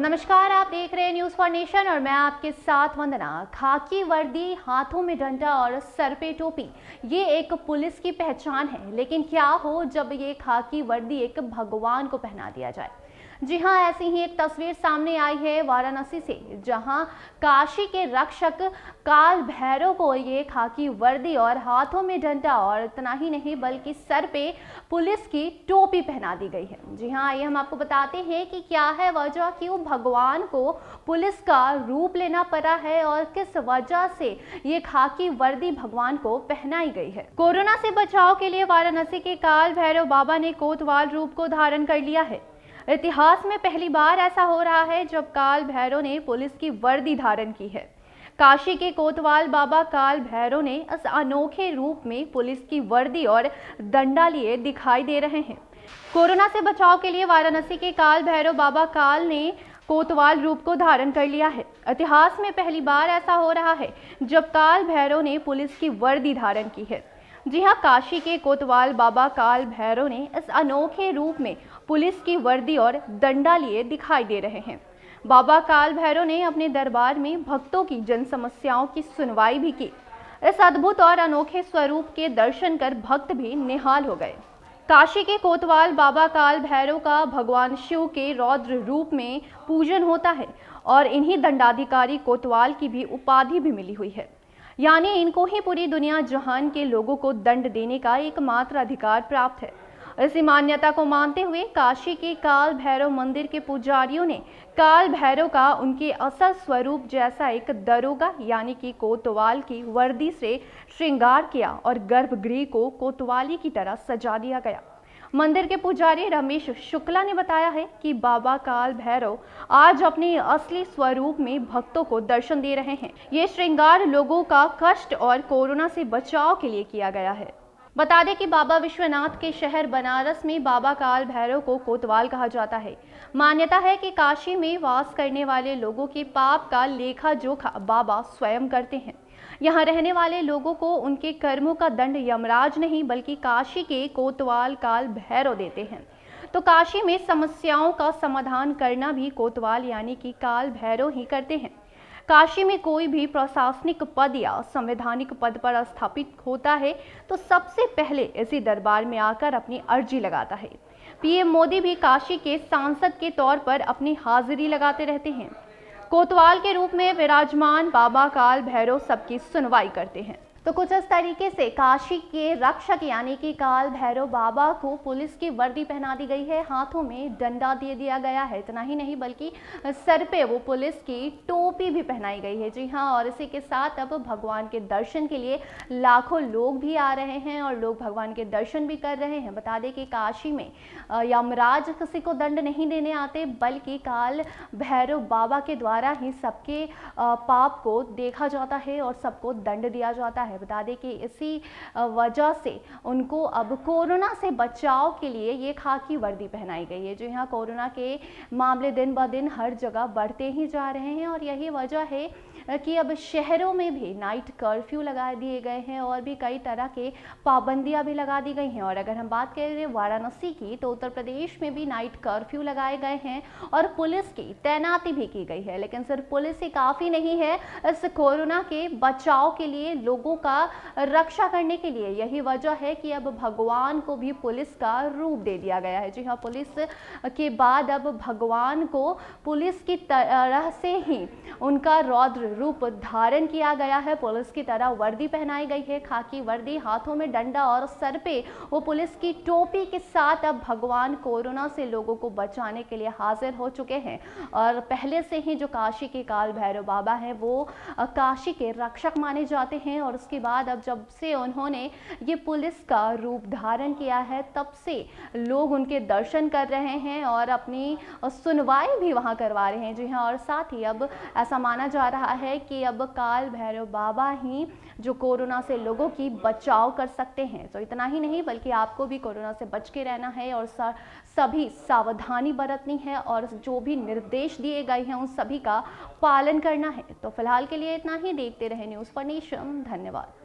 नमस्कार, आप देख रहे हैं न्यूज़ फॉर नेशन और मैं आपके साथ वंदना। खाकी वर्दी, हाथों में डंडा और सर पे टोपी, ये एक पुलिस की पहचान है। लेकिन क्या हो जब ये खाकी वर्दी एक भगवान को पहना दिया जाए। जी हाँ, ऐसी ही एक तस्वीर सामने आई है वाराणसी से, जहां काशी के रक्षक काल भैरव को ये खाकी वर्दी और हाथों में डंडा और इतना ही नहीं बल्कि सर पे पुलिस की टोपी पहना दी गई है। जी हाँ, आइए हम आपको बताते हैं कि क्या है वजह, क्यों भगवान को पुलिस का रूप लेना पड़ा है और किस वजह से ये खाकी वर्दी भगवान को पहनाई गई है। कोरोना से बचाव के लिए वाराणसी के काल भैरव बाबा ने कोतवाल रूप को धारण कर लिया है। इतिहास में पहली बार ऐसा हो रहा है जब काल भैरव ने पुलिस की वर्दी धारण की है। काशी के कोतवाल बाबा काल भैरव ने इस अनोखे रूप में पुलिस की वर्दी और डंडा लिए दिखाई दे रहे हैं। कोरोना से बचाव के लिए वाराणसी के काल भैरव बाबा काल ने कोतवाल रूप को धारण कर लिया है। इतिहास में पहली बार ऐसा हो रहा है जब काल भैरव ने पुलिस की वर्दी धारण की है। जी हाँ, काशी के कोतवाल बाबा काल भैरव ने इस अनोखे रूप में पुलिस की वर्दी और डंडा लिए दिखाई दे रहे हैं। बाबा काल भैरव ने अपने दरबार में भक्तों की जन समस्याओं की सुनवाई भी की। इस अद्भुत और अनोखे स्वरूप के दर्शन कर भक्त भी निहाल हो गए। काशी के कोतवाल बाबा काल भैरव का भगवान शिव के रौद्र रूप में पूजन होता है और इन्हीं दंडाधिकारी कोतवाल की भी उपाधि भी मिली हुई है। यानी इनको ही पूरी दुनिया जहान के लोगों को दंड देने का एकमात्र अधिकार प्राप्त है। इसी मान्यता को मानते हुए काशी के काल भैरव मंदिर के पुजारियों ने काल भैरव का उनके असल स्वरूप जैसा एक दरोगा यानी कि कोतवाल की वर्दी से श्रृंगार किया और गर्भगृह को कोतवाली की तरह सजा दिया गया। मंदिर के पुजारी रमेश शुक्ला ने बताया है कि बाबा काल भैरव आज अपने असली स्वरूप में भक्तों को दर्शन दे रहे हैं। ये श्रृंगार लोगों का कष्ट और कोरोना से बचाव के लिए किया गया है। बता दें कि बाबा विश्वनाथ के शहर बनारस में बाबा काल भैरव को कोतवाल कहा जाता है। मान्यता है कि काशी में वास करने वाले लोगों के पाप का लेखा जोखा बाबा स्वयं करते हैं। यहाँ रहने वाले लोगों को उनके कर्मों का दंड यमराज नहीं बल्कि काशी के कोतवाल काल भैरव देते हैं। तो काशी में समस्याओं का समाधान करना भी कोतवाल यानी कि काल भैरव ही करते हैं। काशी में कोई भी प्रशासनिक पद या संवैधानिक पद पर स्थापित होता है तो सबसे पहले इसी दरबार में आकर अपनी अर्जी लगाता है। पीएम मोदी भी काशी के सांसद के तौर पर अपनी हाजिरी लगाते रहते हैं। कोतवाल के रूप में विराजमान बाबा काल भैरव सबकी सुनवाई करते हैं। तो कुछ इस तरीके से काशी के रक्षक यानी कि काल भैरव बाबा को पुलिस की वर्दी पहना दी गई है, हाथों में डंडा दे दिया गया है। इतना ही नहीं बल्कि सर पे वो पुलिस की टोपी भी पहनाई गई है। जी हाँ, और इसी के साथ अब भगवान के दर्शन के लिए लाखों लोग भी आ रहे हैं और लोग भगवान के दर्शन भी कर रहे हैं। बता दें कि काशी में यमराज किसी को दंड नहीं देने आते बल्कि काल भैरव बाबा के द्वारा ही सबके पाप को देखा जाता है और सबको दंड दिया जाता है। बता दें कि इसी वजह से उनको अब कोरोना से बचाव के लिए ये खाकी वर्दी पहनाई गई है। जो यहाँ कोरोना के मामले दिन ब दिन हर जगह बढ़ते ही जा रहे हैं और यही वजह है कि अब शहरों में भी नाइट कर्फ्यू लगा दिए गए हैं और भी कई तरह के पाबंदियां भी लगा दी गई हैं। और अगर हम बात करें वाराणसी की तो उत्तर प्रदेश में भी नाइट कर्फ्यू लगाए गए हैं और पुलिस की तैनाती भी की गई है। लेकिन सिर्फ पुलिस ही काफ़ी नहीं है इस कोरोना के बचाव के लिए, लोगों का रक्षा करने के लिए। यही वजह है कि अब भगवान को भी पुलिस का रूप दे दिया गया है। जी हाँ, पुलिस के बाद अब भगवान को पुलिस की तरह से ही उनका रौद्र रूप धारण किया गया है। पुलिस की तरह वर्दी पहनाई गई है, खाकी वर्दी, हाथों में डंडा और सर पे वो पुलिस की टोपी के साथ अब भगवान कोरोना से लोगों को बचाने के लिए हाजिर हो चुके हैं। और पहले से ही जो काशी के काल भैरव बाबा हैं वो काशी के रक्षक माने जाते हैं और उसके बाद अब जब से उन्होंने ये पुलिस का रूप धारण किया है तब से लोग उनके दर्शन कर रहे हैं और अपनी सुनवाई भी वहाँ करवा रहे हैं। जी हाँ, और साथ ही अब ऐसा माना जा रहा है कि अब काल भैरव बाबा ही जो कोरोना से लोगों की बचाव कर सकते हैं। तो इतना ही नहीं बल्कि आपको भी कोरोना से बच के रहना है और सभी सावधानी बरतनी है और जो भी निर्देश दिए गए हैं उन सभी का पालन करना है। तो फिलहाल के लिए इतना ही। देखते रहे न्यूज़ फॉर नेशन। धन्यवाद।